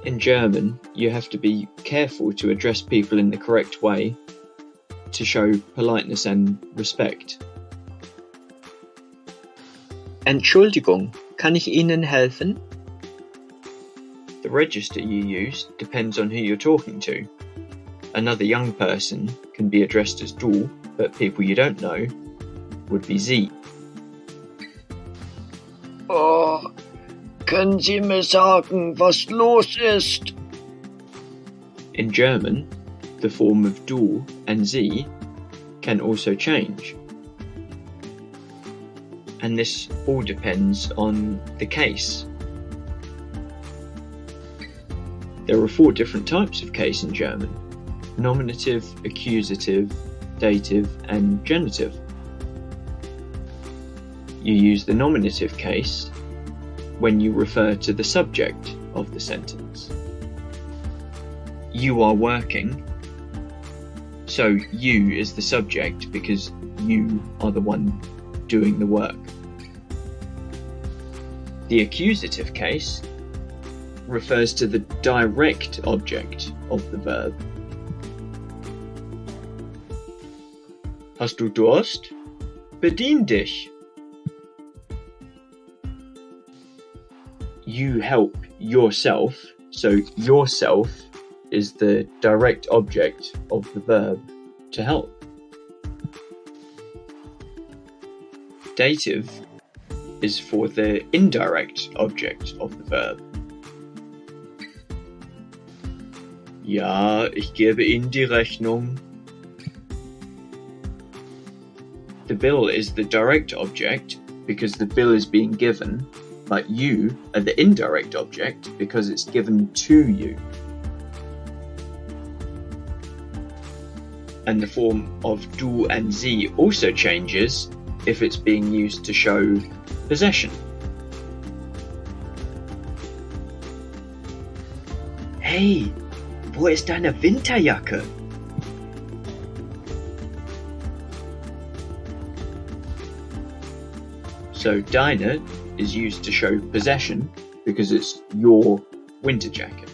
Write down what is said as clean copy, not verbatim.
In German, you have to be careful to address people in the correct way to show politeness and respect. Entschuldigung, kann ich Ihnen helfen? The register you use depends on who you're talking to. Another young person can be addressed as du, but people you don't know would be sie. Oh, können Sie mir sagen, was los ist? In German, the form of du and sie can also change. And this all depends on the case. There are 4 different types of case in German: nominative, accusative, dative, and genitive. You use the nominative case when you refer to the subject of the sentence. You are working, so you is the subject because you are the one doing the work. The accusative case refers to the direct object of the verb. Hast du Durst? Bedien dich. You help yourself, so yourself is the direct object of the verb to help. Dative is for the indirect object of the verb. Ja, ich gebe Ihnen die Rechnung. The bill is the direct object because the bill is being given, but you are the indirect object because it's given to you. And the form of du and sie also changes if it's being used to show possession. Hey, wo ist deine Winterjacke? So deine is used to show possession because it's your winter jacket.